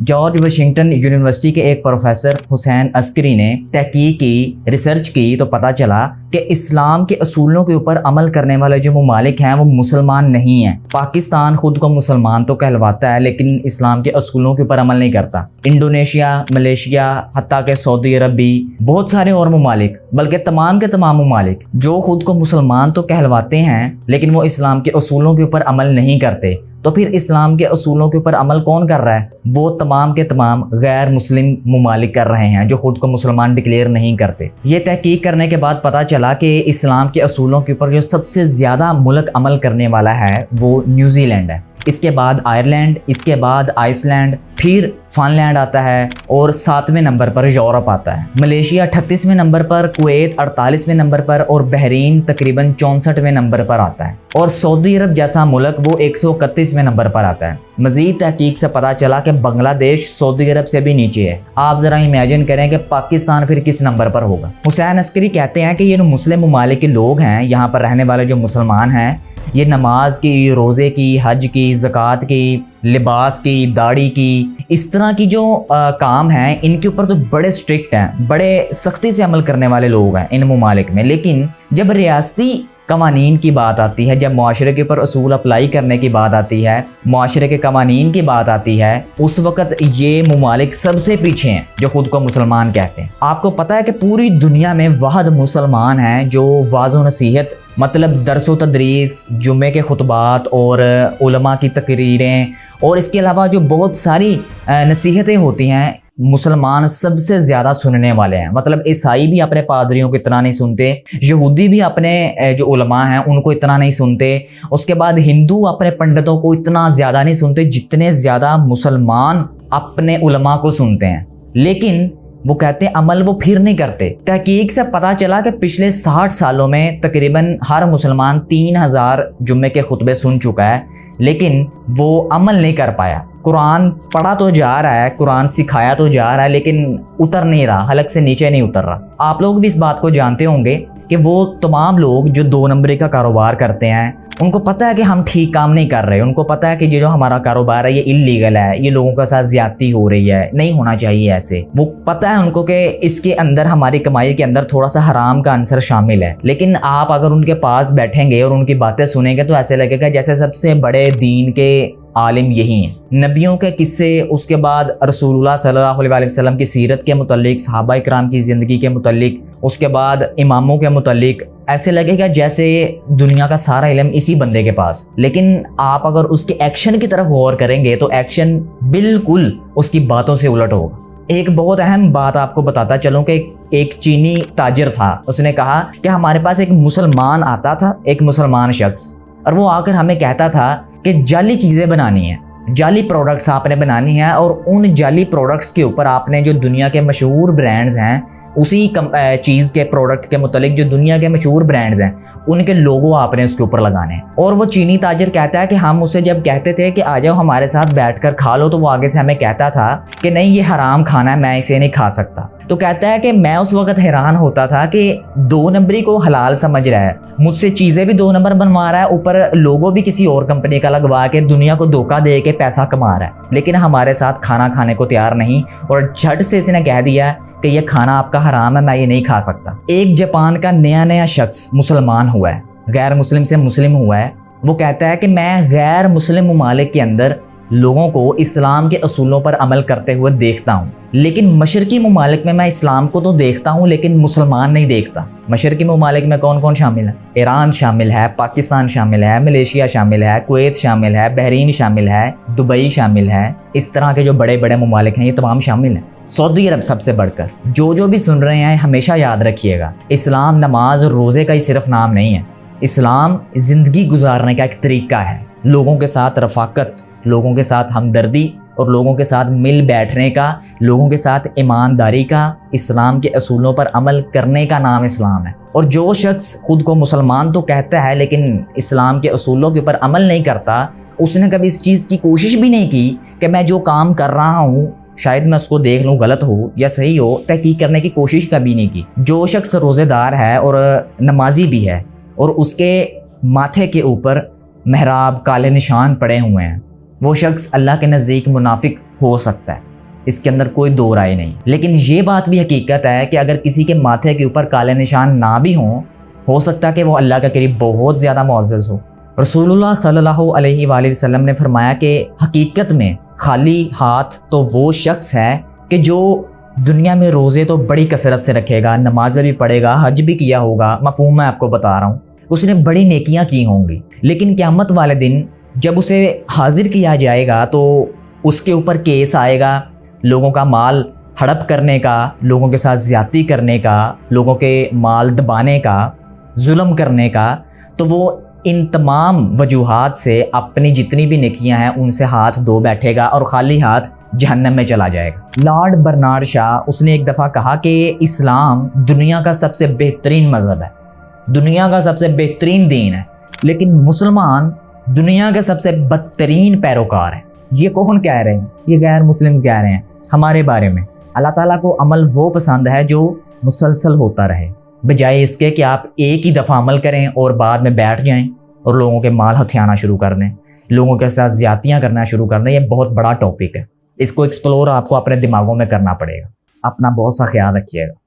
George Washington university के एक professor Hussain Askari ने तहकीक की, रिसर्च की तो पता चला कि इस्लाम के असूलों के ऊपर अमल करने वाले जो ममालिक हैं वो मुसलमान नहीं हैं। पाकिस्तान खुद को मुसलमान तो कहलवाता है लेकिन इस्लाम के असूलों के ऊपर अमल नहीं करता। इंडोनेशिया, मलेशिया, हत्ता के सऊदी अरब भी, बहुत सारे और ममालिक, बल्कि तमाम के तमाम ममालिक जो खुद को मुसलमान तो कहलवाते हैं लेकिन वो इस्लाम के असूलों के ऊपर अमल नहीं करते। तो फिर इस्लाम के असूलों के ऊपर अमल कौन कर रहा है? वो तमाम के तमाम गैर मुस्लिम ममालिक कर रहे हैं जो खुद को मुसलमान डिक्लेयर नहीं करते। ये तहकीक करने के बाद पता चला कि इस्लाम के असूलों के ऊपर जो सबसे ज़्यादा मुल्क अमल करने वाला है वो न्यूजीलैंड है। इसके बाद आयरलैंड, इसके बाद आइसलैंड, फिर फ़िनलैंड आता है और 7वें नंबर पर यूरोप आता है। मलेशिया 38वें नंबर पर, कुवैत 48वें नंबर पर और बहरीन तकरीबन 64वें नंबर पर आता है और सऊदी अरब जैसा मुल्क वो 131वें नंबर पर आता है। मज़ीद तहकीक से पता चला कि बांग्लादेश सऊदी अरब से भी नीचे है। आप ज़रा इमेजिन करें कि पाकिस्तान फिर किस नंबर पर होगा। हुसैन अस्करी कहते हैं कि ये जो मुस्लिम ममालिक के लोग हैं, यहाँ पर रहने वाले जो मुसलमान हैं, ये नमाज की, रोज़े की, हज की, ज़कात की, लिबास की, दाढ़ी की, इस तरह की जो काम हैं इनके ऊपर तो बड़े स्ट्रिक्ट हैं, बड़े सख्ती से अमल करने वाले लोग हैं इन ममालिक में। लेकिन जब रियासती कवानीन की बात आती है, जब मुआशरे के ऊपर असूल अप्लाई करने की बात आती है, मुआशरे के कवानीन की बात आती है, उस वक़्त ये ममालिक सबसे पीछे हैं जो खुद को मुसलमान कहते हैं। आपको पता है कि पूरी दुनिया में वाहद मुसलमान हैं जो वाज़ो नसीहत, मतलब दरस व तदरीस, जुम्मे के खुतबात और उलमा की तकरीरें और इसके अलावा जो बहुत सारी नसीहतें होती हैं, मुसलमान सबसे ज़्यादा सुनने वाले हैं। मतलब ईसाई भी अपने पादरियों को इतना नहीं सुनते, यहूदी भी अपने जो उलमा हैं उनको इतना नहीं सुनते, उसके बाद हिंदू अपने पंडितों को इतना ज़्यादा नहीं सुनते जितने ज़्यादा मुसलमान अपने उलमा को सुनते हैं। लेकिन वो कहते हैं अमल वो फिर नहीं करते। तहकीक से पता चला कि पिछले 60 सालों में तकरीबन हर मुसलमान 3000 जुम्मे के खुतबे सुन चुका है लेकिन वो अमल नहीं कर पाया। कुरान पढ़ा तो जा रहा है, कुरान सिखाया तो जा रहा है लेकिन उतर नहीं रहा, हलक से नीचे नहीं उतर रहा। आप लोग भी इस बात को जानते होंगे कि वो तमाम लोग जो 2 नंबरी का कारोबार करते हैं उनको पता है कि हम ठीक काम नहीं कर रहे, उनको पता है कि ये जो हमारा कारोबार है ये इल्लीगल है, ये लोगों के साथ ज्यादती हो रही है, नहीं होना चाहिए ऐसे। वो पता है उनको कि इसके अंदर, हमारी कमाई के अंदर थोड़ा सा हराम का अंसर शामिल है। लेकिन आप अगर उनके पास बैठेंगे और उनकी बातें सुनेंगे तो ऐसे लगेगा जैसे सबसे बड़े दीन के आलिम यही हैं। नबियों के किस्से, उसके बाद रसूलुल्लाह सल्लल्लाहु अलैहि वसल्लम की सीरत के मुतल्लिक, सहाबा इकराम की ज़िंदगी के मुतल्लिक, उसके बाद इमामों के मुतल्लिक, ऐसे लगेगा जैसे दुनिया का सारा इल्म इसी बंदे के पास। लेकिन आप अगर उसके एक्शन की तरफ गौर करेंगे तो एक्शन बिल्कुल उसकी बातों से उलट होगा। एक बहुत अहम बात आपको बताता चलूँ कि एक चीनी ताजिर था, उसने कहा कि हमारे पास एक मुसलमान आता था, एक मुसलमान शख्स, और वो आकर हमें कहता था कि जाली चीज़ें बनानी है, जाली प्रोडक्ट्स आपने बनानी है और उन जाली प्रोडक्ट्स के ऊपर आपने जो दुनिया के मशहूर ब्रांड्स हैं उसी चीज़ के प्रोडक्ट के मुतालिक जो दुनिया के मशहूर ब्रांड्स हैं उनके लोगो आपने उसके ऊपर लगाने हैं। और वो चीनी ताजिर कहता है कि हम उसे जब कहते थे कि आ जाओ हमारे साथ बैठकर खा लो तो वो आगे से हमें कहता था कि नहीं ये हराम खाना है, मैं इसे नहीं खा सकता। तो कहता है कि मैं उस वक्त हैरान होता था कि 2 नंबरी को हलाल समझ रहा है, मुझसे चीज़ें भी 2 नंबर बनवा रहा है, ऊपर लोगो भी किसी और कंपनी का लगवा के दुनिया को धोखा दे के पैसा कमा रहा है, लेकिन हमारे साथ खाना खाने को तैयार नहीं। और झट से इसने कह दिया कि ये खाना आपका हराम है, मैं ये नहीं खा सकता। एक जापान का नया शख्स मुसलमान हुआ है, गैर मुस्लिम से मुस्लिम हुआ है। वो कहता है कि मैं गैर मुस्लिम ममालिक के अंदर लोगों को इस्लाम के असूलों पर अमल करते हुए देखता हूँ, लेकिन मशरकी ममालिक में मैं इस्लाम को तो देखता हूँ लेकिन मुसलमान नहीं देखता। मशरकी ममालिक में कौन कौन शामिल है? ईरान शामिल है, पाकिस्तान शामिल है, मलेशिया शामिल है, कुवैत शामिल है, बहरीन शामिल है, दुबई शामिल है, इस तरह के जो बड़े बड़े ममालिक हैं ये तमाम शामिल हैं। सऊदी अरब सबसे बढ़कर। जो भी सुन रहे हैं हमेशा याद रखिएगा, इस्लाम नमाज और रोज़े का ही सिर्फ नाम नहीं है, इस्लाम ज़िंदगी गुजारने का एक तरीका है। लोगों के साथ रफ़ाकत, लोगों के साथ हमदर्दी और लोगों के साथ मिल बैठने का, लोगों के साथ ईमानदारी का, इस्लाम के असूलों पर अमल करने का नाम इस्लाम है। और जो शख्स खुद को मुसलमान तो कहता है लेकिन इस्लाम के असूलों के ऊपर अमल नहीं करता, उसने कभी इस चीज़ की कोशिश भी नहीं की कि मैं जो काम कर रहा हूँ शायद मैं उसको देख लूँ गलत हो या सही हो, तहकीक करने की कोशिश कभी नहीं की। जो शख्स रोज़ेदार है और नमाजी भी है और उसके माथे के ऊपर मेहराब काले निशान पड़े हुए हैं, वो शख्स अल्लाह के नज़दीक मुनाफिक हो सकता है। اس کے اندر کوئی دو رائے نہیں. لیکن یہ بات بھی حقیقت ہے کہ اگر کسی کے ماتھے کے اوپر کالے نشان نہ بھی ہوں، ہو سکتا ہے کہ وہ اللہ کے قریب بہت زیادہ معزز ہو. رسول اللہ صلی اللہ علیہ وآلہ وسلم نے فرمایا کہ حقیقت میں خالی ہاتھ تو وہ شخص ہے کہ جو دنیا میں روزے تو بڑی کثرت سے رکھے گا، نمازیں بھی پڑھے گا، حج بھی کیا ہوگا، مفہوم میں آپ کو بتا رہا ہوں، اس نے بڑی نیکیاں کی ہوں گی، لیکن قیامت والے دن جب اسے حاضر کیا جائے گا تو اس کے اوپر کیس آئے گا لوگوں کا مال ہڑپ کرنے کا، لوگوں کے ساتھ زیادتی کرنے کا، لوگوں کے مال دبانے کا، ظلم کرنے کا. تو وہ ان تمام وجوہات سے اپنی جتنی بھی نیکیاں ہیں ان سے ہاتھ دھو بیٹھے گا اور خالی ہاتھ جہنم میں چلا جائے گا. لارڈ برنارڈ شاہ اس نے ایک دفعہ کہا کہ اسلام دنیا کا سب سے بہترین مذہب ہے، دنیا کا سب سے بہترین دین ہے، لیکن مسلمان دنیا کے سب سے بدترین پیروکار ہیں. یہ کون کہہ رہے ہیں؟ یہ غیر مسلمز کہہ رہے ہیں ہمارے بارے میں. اللہ تعالیٰ کو عمل وہ پسند ہے جو مسلسل ہوتا رہے، بجائے اس کے کہ آپ ایک ہی دفعہ عمل کریں اور بعد میں بیٹھ جائیں اور لوگوں کے مال ہتھیانا شروع کر دیں، لوگوں کے ساتھ زیادتیاں کرنا شروع کر دیں. یہ بہت بڑا ٹاپک ہے، اس کو ایکسپلور آپ کو اپنے دماغوں میں کرنا پڑے گا. اپنا بہت سا خیال رکھیے گا.